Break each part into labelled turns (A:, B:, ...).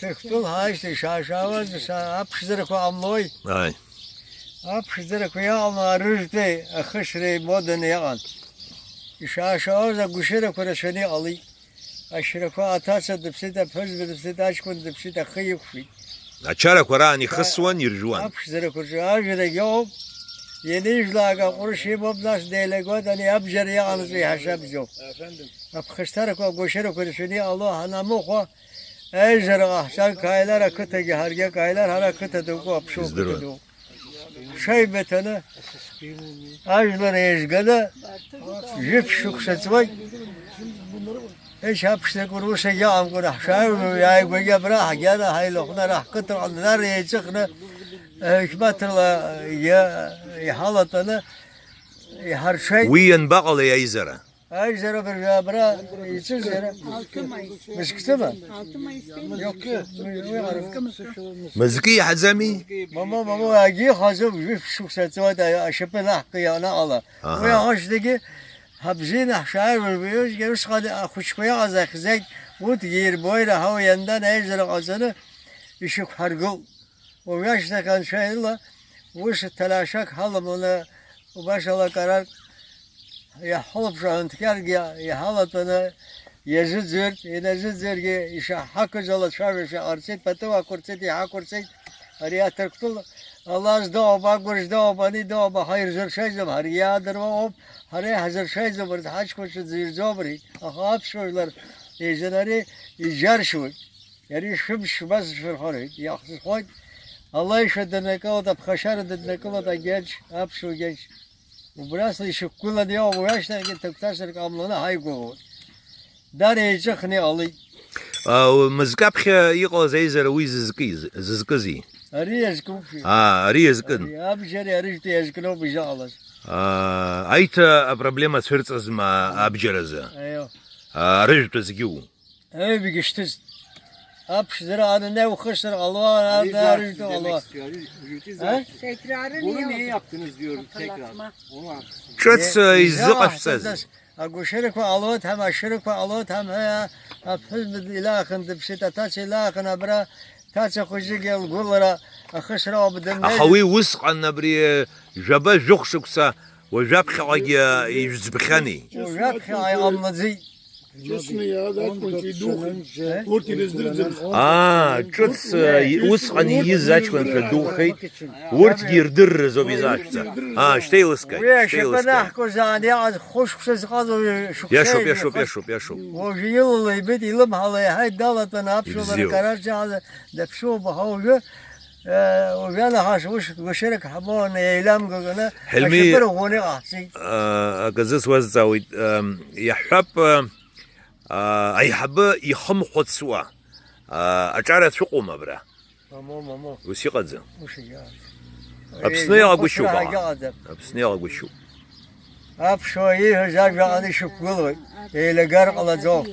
A: تكتل هايش شاشاوز أبشدرك وعملوي
B: Ay.
A: أبشدرك ويا رجتي أخشري مودن يان شاشاوز أقشرك ورشني علي أشرك وأتاسد بسيطة فز بسيطة أشكون بسيطة خيك في
B: Açarak varani khıswan yirjuan.
A: أبشدرك ورجاجر يوم ينيج لاقا قرشي مبناش ديلقود أني أبجر يان زي حشاب جو أبخشترك وأقشرك ورشني الله أنا مخوا أجر أحسن كايلر كتجي هرجع كايلر هلا كتدوكو أبشوف
B: Здорово.
A: كتدو شيء بتنا أجر يشجده جيب شوك ستوي إيش هبشتك وروش يام كنا حشاو يا يقول برا حجانا هاي لقنا راح كتر عند نار يجخنا إيش بتلا يا حالتنا هر شيء
B: Wiyan baqal ya izara.
A: أجر برا يجزر مش كتبه
C: 6 Mayıs değil mi?
A: yok ki
B: Mazki hazami.
A: ماما أجي خازم جيب شو ستوات أشوف نحكي أنا الله ويا هاشتكي هبزين أحشار والبيوش جالس قاد أخش كويا عزاك زيك وتغير بويرة هوا يندان أجر عزنا يشوف هرجو وياش كان شيء الله وش تلاشك حلا منا وباش الله قرار يا حلب شو أنت كارج يا حلا أنا يجد زرت ينجد زرت إيش حق جل شارش أرسيت بتوع كرسيت يا كرسيت أريا تركتل الله زدوا باقوش زدوا بني زدوا بخير زر شيء زم هريا دروا هري هزر شيء زم برد حاج كوش زير زابري أخاف شويلر يجنري يجار شوي يعني شمش بس في الخارج يأخذ خوي الله يشدنا كودا بخشارة دنا كودا جيش أبشو جيش وبراس يشوف كل اليوم وياش تلقى تكتشر كاملنا هاي قوة دار يجخني علي
B: Mazkapkh yiqo zayzara wiz zizkizi.
A: أريج كوفي
B: Rizqin.
A: أبشر أريج يجكنوا بجالس
B: Ayta problema sfirtsaz ma abjaraza.
A: أيوه
B: Rijtu zgiu.
A: أي بيجشتز أبشر أنا ناو خسر الله أنا أريج الله
C: Tekrarı
D: Bunu
C: niye
D: niye
C: oldu?
D: yaptınız diyorum tekrar.
C: Hatırlatma.
D: Onu haklısın.
B: Çöts izqafsaz.
A: أقول شرك وعلوت هم الشرك وعلوت هم هي أفهم الإلاخن دبشت تاتش الإلاخن أبرا تاتش خجيك يقول را أخسر أبدن
B: Akhawi wusq nabri jaba jukhshuksa وجابخ يجزبخاني.
A: وجابخ أي أمزي
E: Честно, я да, кончи дух. Урти раздырдыр.
B: Çöts wusqan yizachkwan shadukhay. Wurt girdir zobizachsa. Shteyliskay.
A: ويا شبنا كوزاني از خوش خوش قاضي شو
B: Yaşop.
A: وجيل اللي بدي لم على هاي دولة نابشو
B: يبزيو.
A: بالكراج هذا دبشو بهوجه وجانا هاش وشرك حبون يلام قلنا
B: حلمي-
A: شبر غوني قاسي
B: Gazis was zawid يحب يحب يخم خدسوا. أجارة سوق مبرة.
A: ماما
B: وسيقدز.
A: وش يا
B: أبسني أقول شو بقى. أبسني أقول شو.
A: أبشوي هجاج على شو كله يلقار على زوج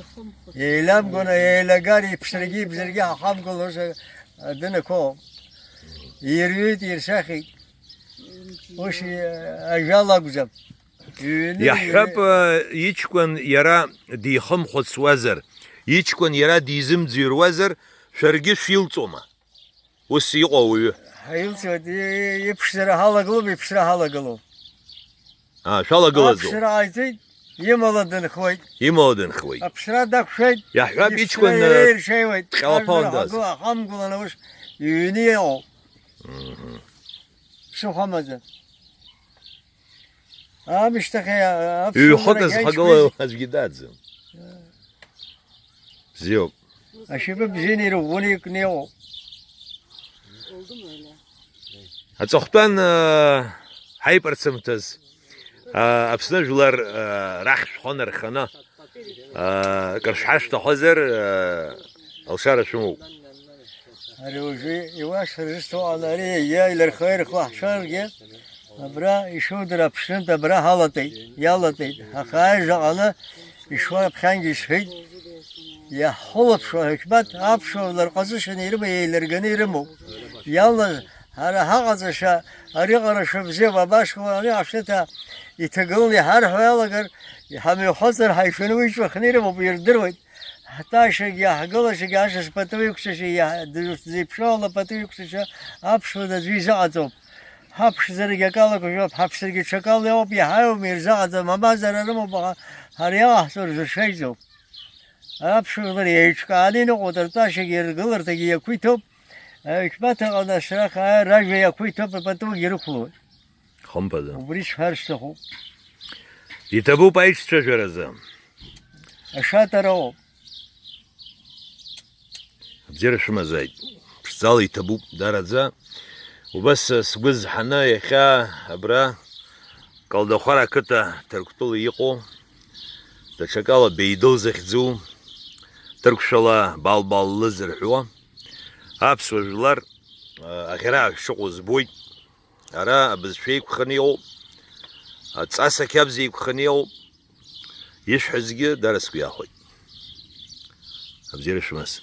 A: يلام قلنا يلقار يبشرقي بزرقي حام كله دنا كوم يريد يرسخي وش أجالا قزم
B: يحب يجكون يرى دي خم خدسوازر. يجكون يرى دي زم زير وزر شرقي شيلتوما. وسيقوي.
A: هيلسو يبشر حالا قلوب يبشر حالا قلوب
B: شالا قلزو.
A: أبشر عايزين يمالدن خوي
B: يمودن خوي.
A: أبشر داك شيء
B: يحب يجكون
A: شيء ويد
B: خلافان داز.
A: حام قلنا وش يونيو شو خمزة مشتخي
B: يخدز حقله هزجدادز. زيوب.
A: الشباب زيني يرووني كنيو
C: Oldu mu öyle?
B: هتصختان هايبر سمتز. أبسنا جولار راح خنر خنا. كرش حاش تحذر الشارع شمو.
A: هروجي يواش رجستو على ري يا إلى الخير خلاص شارجة برا يشود رابشنت برا هالتي يالتي خارج على يشوى بخانج شيء يا حلب شو هكبت أبشو لرقصش نيرم يلرجني يرمو يلا هذا هقصش أريقر شو بزي باباش كوني عشتا يتقولني هر هالجر هم يخسر هاي شنو يشوى خنيرم وبيردروي Hatashigi hagolashigi ashas patuyuksashi ya zipshala patuyuksashi apshuda zvizazo. Hapshzergi kalakujop hapshzergi chakal yop ya hayo mirzazo mamazaramo ba harya sur zshayzo. Apshuda yechkani no otartashigi gılartagi yakuitop. Hükmete ona şraka rajve yakuitop patu giruklu.
B: Хампада.
A: Ubris harshtahu.
B: И табу пайчство жраза.
A: Ашатаро.
B: Бзерш мазай. Пшцал и табу дарадза. وبس سجز حنا يخا أبرا قال دخرا كتا تركتول يقو تشكالا بيدو زخزو تركشلا بالبال لزر حوا هابس وجلار أخيرا شقو زبوي أرا بزفيك خنيو أتساسا كابزيك خنيو يشحزجي درس بياخوي أبزير شمس